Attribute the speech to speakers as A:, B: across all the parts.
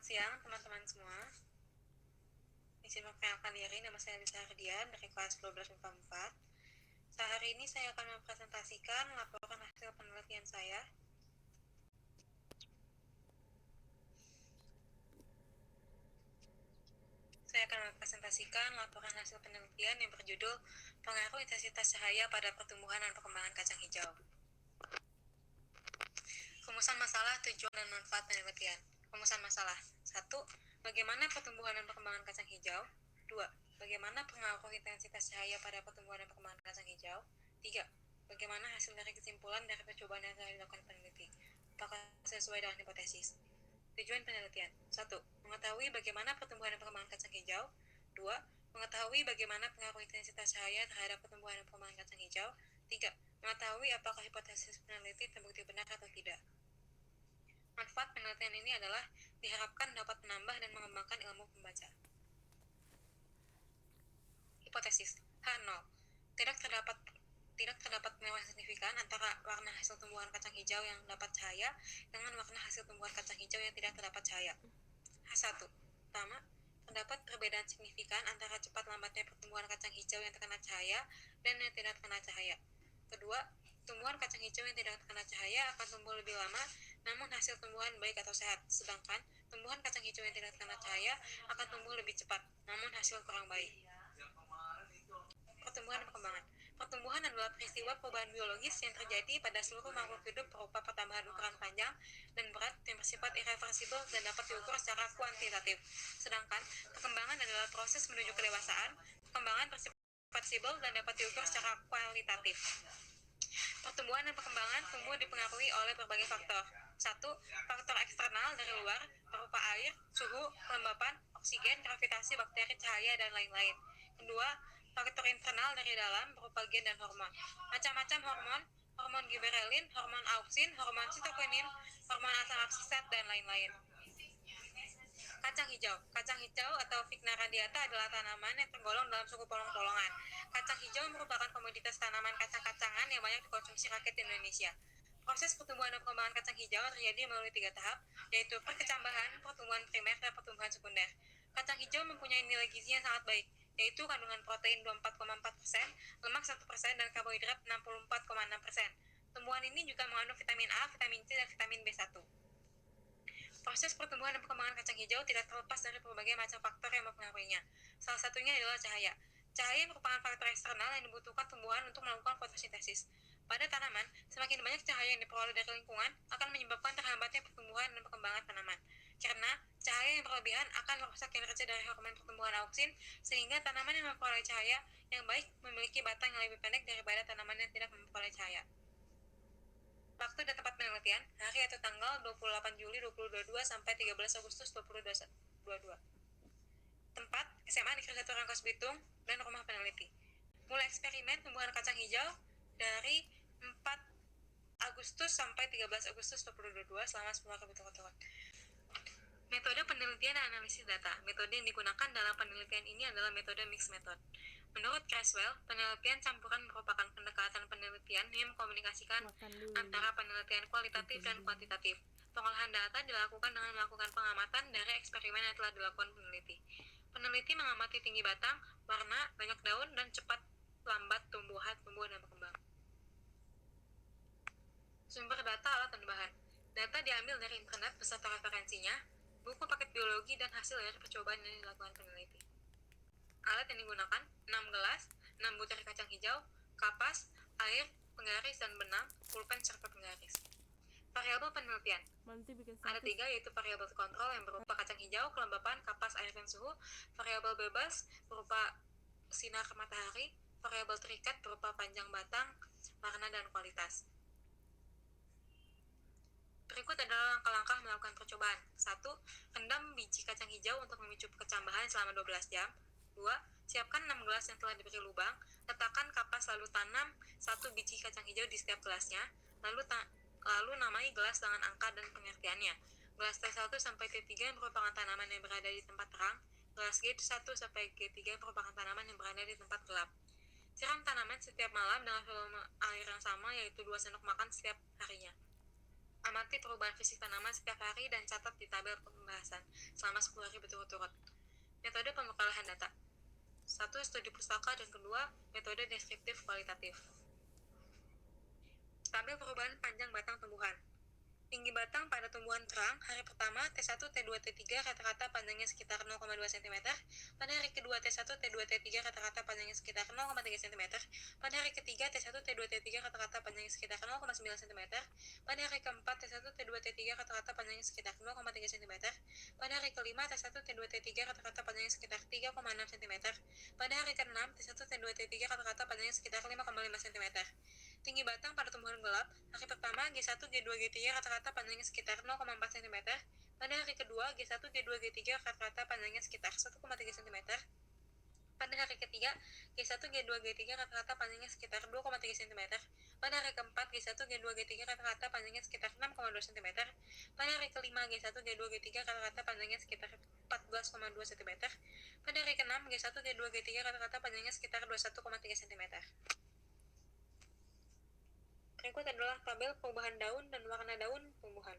A: siang teman-teman semua. Izin memperkenalkan diri, nama saya Lisa Ardian dari kelas 12 MIPA 4. Hari ini saya akan mempresentasikan laporan hasil penelitian saya. Saya akan mempresentasikan laporan hasil penelitian yang berjudul Pengaruh Intensitas Cahaya pada Pertumbuhan dan Perkembangan Kacang Hijau. Rumusan masalah, tujuan, dan manfaat penelitian. Rumusan masalah. 1. Bagaimana pertumbuhan dan perkembangan kacang hijau? 2. Bagaimana pengaruh intensitas cahaya pada pertumbuhan dan perkembangan kacang hijau? 3. Bagaimana hasil dari kesimpulan dari percobaan yang telah dilakukan peneliti? Apakah sesuai dengan hipotesis? Tujuan penelitian. 1. Mengetahui bagaimana pertumbuhan dan perkembangan kacang hijau. 2. Mengetahui bagaimana pengaruh intensitas cahaya terhadap pertumbuhan dan perkembangan kacang hijau. 3. Mengetahui apakah hipotesis peneliti terbukti benar atau tidak. Manfaat penelitian ini adalah diharapkan dapat menambah dan mengembangkan ilmu pembaca. Hipotesis H0. Tidak terdapat perbedaan signifikan antara warna hasil tumbuhan kacang hijau yang dapat cahaya dengan warna hasil tumbuhan kacang hijau yang tidak terdapat cahaya. H1. Pertama, terdapat perbedaan signifikan antara cepat lambatnya pertumbuhan kacang hijau yang terkena cahaya dan yang tidak terkena cahaya. Kedua, tumbuhan kacang hijau yang tidak terkena cahaya akan tumbuh lebih lama, namun hasil tumbuhan baik atau sehat. Sedangkan tumbuhan kacang hijau yang tidak terkena cahaya akan tumbuh lebih cepat, namun hasil kurang baik. Pertumbuhan dan perkembangan. Pertumbuhan adalah peristiwa perubahan biologis yang terjadi pada seluruh makhluk hidup berupa pertambahan ukuran panjang dan berat yang bersifat irreversibel dan dapat diukur secara kuantitatif. Sedangkan perkembangan adalah proses menuju kedewasaan. Perkembangan bersifat reversibel dan dapat diukur secara kualitatif. Pertumbuhan dan perkembangan tumbuh dipengaruhi oleh berbagai faktor. 1. Faktor eksternal dari luar berupa air, suhu, kelembapan, oksigen, gravitasi, bakteri, cahaya, dan lain-lain. Kedua, faktor internal dari dalam berupa gen dan hormon. Macam-macam hormon, hormon giberelin, hormon auksin, hormon sitokinin, hormon asam absisat, dan lain-lain. Kacang hijau. Kacang hijau atau Vigna radiata adalah tanaman yang tergolong dalam suku polong-polongan. Kacang hijau merupakan komoditas tanaman kacang-kacangan yang banyak dikonsumsi rakyat di Indonesia. Proses pertumbuhan dan perkembangan kacang hijau terjadi melalui 3 tahap, yaitu perkecambahan, pertumbuhan primer, dan pertumbuhan sekunder. Kacang hijau mempunyai nilai gizi yang sangat baik, yaitu kandungan protein 24,4%, lemak 1%, dan karbohidrat 64,6%. Tumbuhan ini juga mengandung vitamin A, vitamin C, dan vitamin B1. Proses pertumbuhan dan perkembangan kacang hijau tidak terlepas dari berbagai macam faktor yang mempengaruhinya. Salah satunya adalah cahaya. Cahaya merupakan faktor eksternal yang dibutuhkan tumbuhan untuk melakukan fotosintesis. Pada tanaman, semakin banyak cahaya yang diperoleh dari lingkungan akan menyebabkan terhambatnya pertumbuhan dan perkembangan tanaman. Karena cahaya yang berlebihan akan merusak kinerja dari hormon pertumbuhan auksin, sehingga tanaman yang memperoleh cahaya yang baik memiliki batang yang lebih pendek daripada tanaman yang tidak memperoleh cahaya. Waktu dan tempat penelitian, hari atau tanggal 28 Juli 2022 sampai 13 Agustus 2022. Tempat, SMA Negeri 1 Rangkas Bitung, dan rumah peneliti. Mulai eksperimen tumbuhan kacang hijau dari 4 Agustus sampai 13 Agustus 2022 selama 10 hari berturut-turut. Metode penelitian dan analisis data. Metode yang digunakan dalam penelitian ini adalah metode mixed method. Menurut Creswell, penelitian campuran merupakan pendekatan penelitian yang mengkomunikasikan antara penelitian kualitatif dan kuantitatif. Pengolahan data dilakukan dengan melakukan pengamatan dari eksperimen yang telah dilakukan peneliti. Peneliti mengamati tinggi batang, warna, banyak daun, dan cepat lambat tumbuh dan berkembang. Sumber data, alat, dan bahan. Data diambil dari internet beserta referensinya, buku paket biologi, dan hasil dari percobaan yang dilakukan peneliti. Alat yang digunakan, 6 gelas, 6 butir kacang hijau, kapas, air, penggaris, dan benang, pulpen, serta penggaris. Variabel penelitian. Ada 3, yaitu variabel kontrol yang berupa kacang hijau, kelembapan, kapas, air, dan suhu. Variabel bebas berupa sinar matahari. Variabel terikat berupa panjang batang, warna, dan kualitas. Berikut adalah langkah-langkah melakukan percobaan. 1. Rendam biji kacang hijau untuk memicu perkecambahan selama 12 jam. 2. Siapkan 6 gelas yang telah diberi lubang. Letakkan kapas lalu tanam 1 biji kacang hijau di setiap gelasnya. Lalu namai gelas dengan angka dan pengertiannya. Gelas T1 sampai T3 merupakan tanaman yang berada di tempat terang. Gelas G1 sampai G3 merupakan tanaman yang berada di tempat gelap. Siram tanaman setiap malam dengan volume air yang sama, yaitu 2 sendok makan setiap harinya. Amati perubahan fisik tanaman setiap hari dan catat di tabel pembahasan selama 10 hari berturut-turut. Metode pembekalan data. 1. Studi pustaka dan kedua, metode deskriptif kualitatif. Tabel perubahan panjang batang tumbuhan. Tinggi batang pada tumbuhan terang, hari pertama T1, T2, T3 rata-rata panjangnya sekitar 0,2 cm. Pada hari kedua T1, T2, T3 rata-rata panjangnya sekitar 0,3 cm. Pada hari ketiga T1, T2, T3 rata-rata panjangnya sekitar 0,9 cm. Pada hari keempat T1, T2, T3 rata-rata panjangnya sekitar 0,3 cm. Pada hari kelima T1, T2, T3 rata-rata panjangnya sekitar 3,6 cm. Pada hari keenam T1, T2, T3 rata-rata panjangnya sekitar 5,5 cm. Tinggi batang pada tumbuhan gelap, hari pertama G1, G2, G3 rata-rata panjangnya sekitar 0,4 cm. Pada hari kedua G1, G2, G3 rata-rata panjangnya sekitar 1,3 cm. Pada hari ketiga G1, G2, G3 rata-rata panjangnya sekitar 2,3 cm. Pada hari keempat G1, G2, G3 rata-rata panjangnya sekitar 6,2 cm. Pada hari kelima G1, G2, G3 rata-rata panjangnya sekitar 14,2 cm. Pada hari keenam G1, G2, G3 rata-rata panjangnya sekitar 21,3 cm. Berikut adalah tabel perubahan daun dan warna daun tumbuhan.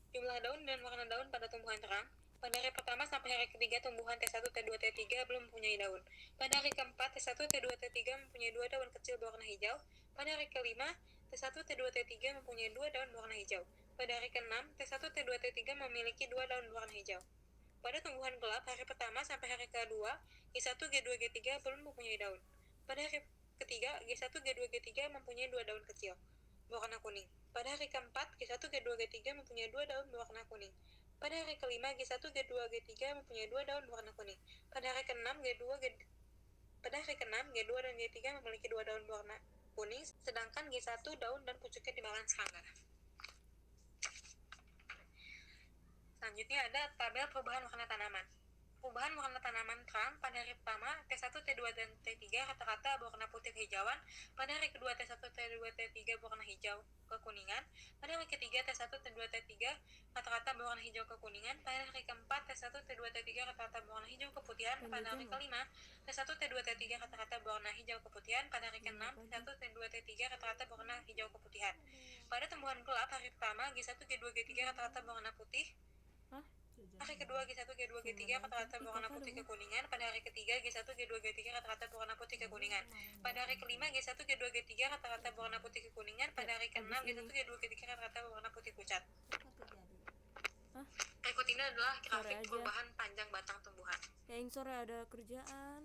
A: Jumlah daun dan warna daun pada tumbuhan terang. Pada hari pertama sampai hari ketiga tumbuhan T1, T2, T3 belum mempunyai daun. Pada hari keempat T1, T2, T3 mempunyai 2 daun kecil berwarna hijau.Pada hari kelima T1, T2, T3 mempunyai 2 daun berwarna hijau. Pada hari keenam T1, T2, T3 memiliki 2 daun berwarna hijau. Pada tumbuhan gelap hari pertama sampai hari kedua G1, G2, G3 belum mempunyai daun. Pada hari ketiga G1, G2, G3 mempunyai 2 daun kecil berwarna kuning. Pada hari keempat, G1, G2, G3 mempunyai 2 daun berwarna kuning. Pada hari kelima, G1, G2, G3 mempunyai 2 daun berwarna kuning. Pada hari keenam, G2, dan G3 memiliki 2 daun berwarna kuning, sedangkan G1 daun dan pucuknya di bagian serangga. Selanjutnya ada tabel perubahan warna tanaman. Perubahan warna tanaman terang pada hari pertama T1, T2, dan T3 rata-rata berwarna putih kehijauan. Pada hari kedua T1, T2, T3 berwarna hijau kekuningan. Pada hari ketiga T1, T2, T3 rata-rata berwarna hijau kekuningan. Pada hari keempat T1, T2, T3 rata-rata berwarna hijau keputihan. Pada hari kelima T1, T2, T3 rata-rata berwarna hijau keputihan. Pada hari keenam T1, T2, T3 rata-rata berwarna hijau keputihan. Pada tumbuhan gelap hari pertama G1, G2, G3 rata-rata berwarna putih. Hari kedua G1, G2, G3 rata-rata berwarna putih kekuningan. Pada hari ketiga G1, G2, G3 rata-rata berwarna putih kekuningan. Pada hari kelima G1, G2, G3 rata-rata berwarna putih kekuningan. Pada hari keenam G1, G2, G3 rata-rata berwarna putih pucat. Berikut ini adalah grafik perubahan panjang batang tumbuhan.
B: Yang sore ada kerjaan.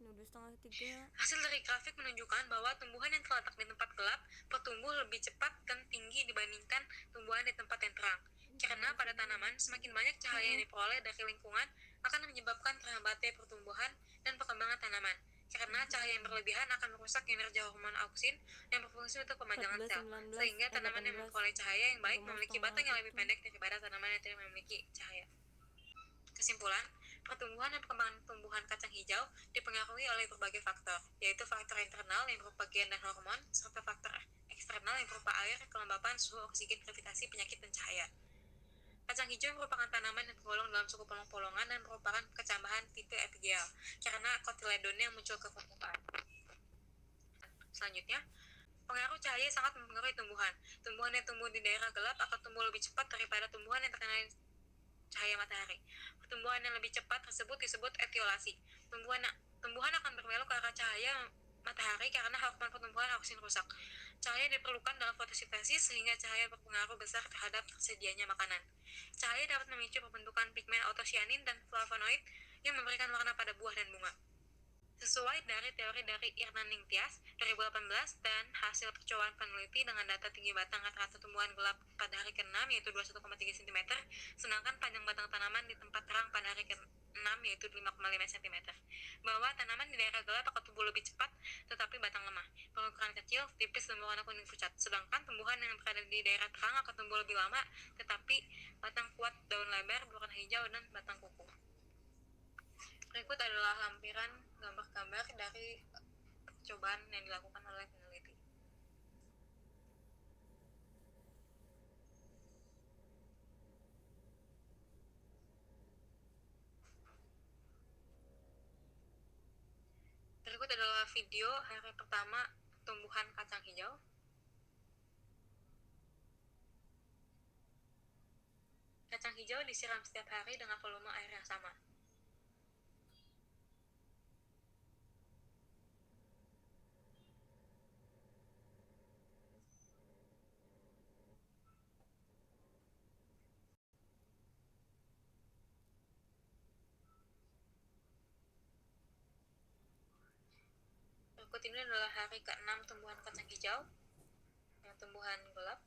B: Ini udah 2:30.
A: Hasil dari grafik menunjukkan bahwa tumbuhan yang terletak di tempat gelap bertumbuh lebih cepat dan tinggi dibandingkan tumbuhan di tempat yang terang. Karena pada tanaman, semakin banyak cahaya yang diperoleh dari lingkungan akan menyebabkan terhambatnya pertumbuhan dan perkembangan tanaman. Karena cahaya yang berlebihan akan merusak energi hormon auksin yang berfungsi untuk pemajangan
B: 14,
A: sel,
B: 19,
A: sehingga tanaman yang
B: 18,
A: memperoleh cahaya yang baik
B: rumah
A: memiliki
B: setengah
A: batang yang lebih
B: satu.
A: pendek daripada tanaman yang tidak memiliki cahaya. Kesimpulan, pertumbuhan dan perkembangan tumbuhan kacang hijau dipengaruhi oleh berbagai faktor, yaitu faktor internal yang berupa gen dan hormon, serta faktor eksternal yang berupa air, kelembapan, suhu, oksigen, gravitasi, penyakit, dan cahaya. Kacang hijau merupakan tanaman yang tergolong dalam suku polong-polongan dan merupakan kecambahan tipe epigel, karena kotiledonnya muncul ke permukaan. Selanjutnya, pengaruh cahaya sangat mempengaruhi tumbuhan. Tumbuhan yang tumbuh di daerah gelap akan tumbuh lebih cepat daripada tumbuhan yang terkena cahaya matahari. Pertumbuhan yang lebih cepat tersebut disebut etiolasi. Tumbuhan akan berbelok ke arah cahaya matahari karena hormon pertumbuhan auksin rusak. Cahaya diperlukan dalam fotosintesis sehingga cahaya berpengaruh besar terhadap tersedianya makanan. Cahaya dapat memicu pembentukan pigmen antosianin dan flavonoid yang memberikan warna pada buah dan bunga. Sesuai dari teori dari Irna Ningtyas 2018 dan hasil percobaan peneliti dengan data tinggi batang rata-rata tumbuhan gelap pada hari ke-6 yaitu 21,3 cm, sedangkan panjang batang tanaman di tempat terang pada hari ke-6 yaitu 5,5 cm. Bahwa tanaman di daerah gelap akan tumbuh lebih cepat tetapi batang lemah, berukuran kecil, tipis dan berwarna kuning pucat. Sedangkan tumbuhan yang berada di daerah terang akan tumbuh lebih lama tetapi batang kuat, daun lebar, berwarna hijau dan batang kuku. Berikut adalah lampiran gambar-gambar dari percobaan yang dilakukan oleh peneliti. Berikut adalah video hari pertama tumbuhan kacang hijau. Kacang hijau disiram setiap hari dengan volume air yang sama. Berikut ini adalah hari ke-6 tumbuhan kacang hijau, yang tumbuhan gelap.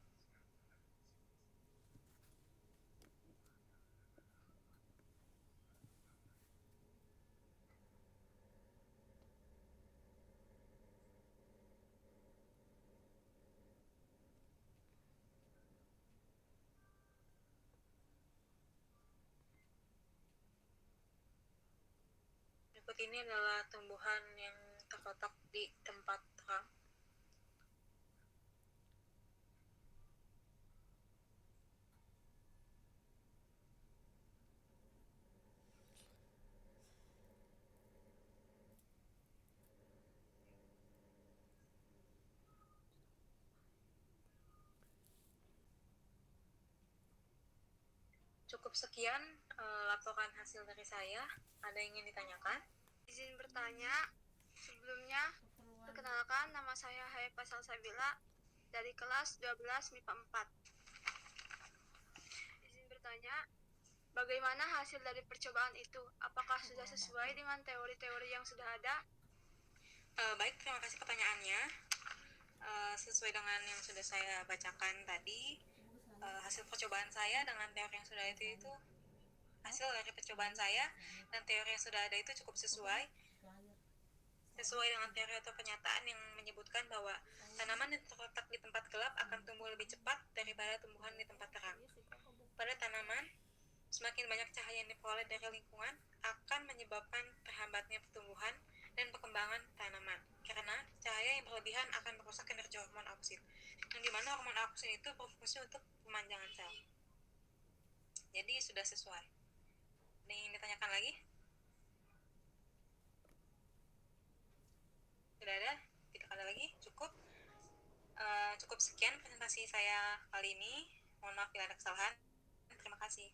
A: Berikut ini adalah tumbuhan yang terletak di tempat terang. Cukup sekian laporan hasil dari saya. Ada yang ingin ditanyakan?
C: Izin bertanya, sebelumnya perkenalkan, nama saya Hayefa Salsabila dari kelas 12 MIPA 4. Izin bertanya, bagaimana hasil dari percobaan itu? Apakah sudah sesuai dengan teori-teori yang sudah ada?
A: Baik, terima kasih pertanyaannya. Sesuai dengan yang sudah saya bacakan tadi, hasil percobaan saya dengan teori yang sudah ada itu hasil dari percobaan saya dan teori yang sudah ada itu cukup sesuai dengan teori atau pernyataan yang menyebutkan bahwa tanaman yang terletak di tempat gelap akan tumbuh lebih cepat daripada tumbuhan di tempat terang. Pada tanaman, semakin banyak cahaya yang diperoleh dari lingkungan akan menyebabkan terhambatnya pertumbuhan dan perkembangan tanaman, karena cahaya yang berlebihan akan merusak energi hormon auksin, yang dimana hormon auksin itu berfungsi untuk pemanjangan sel. Jadi sudah sesuai. Ada yang ingin ditanyakan lagi? Sudah ada? Tidak ada lagi? Cukup? Cukup sekian presentasi saya kali ini. Mohon maaf bila ada kesalahan. Terima kasih.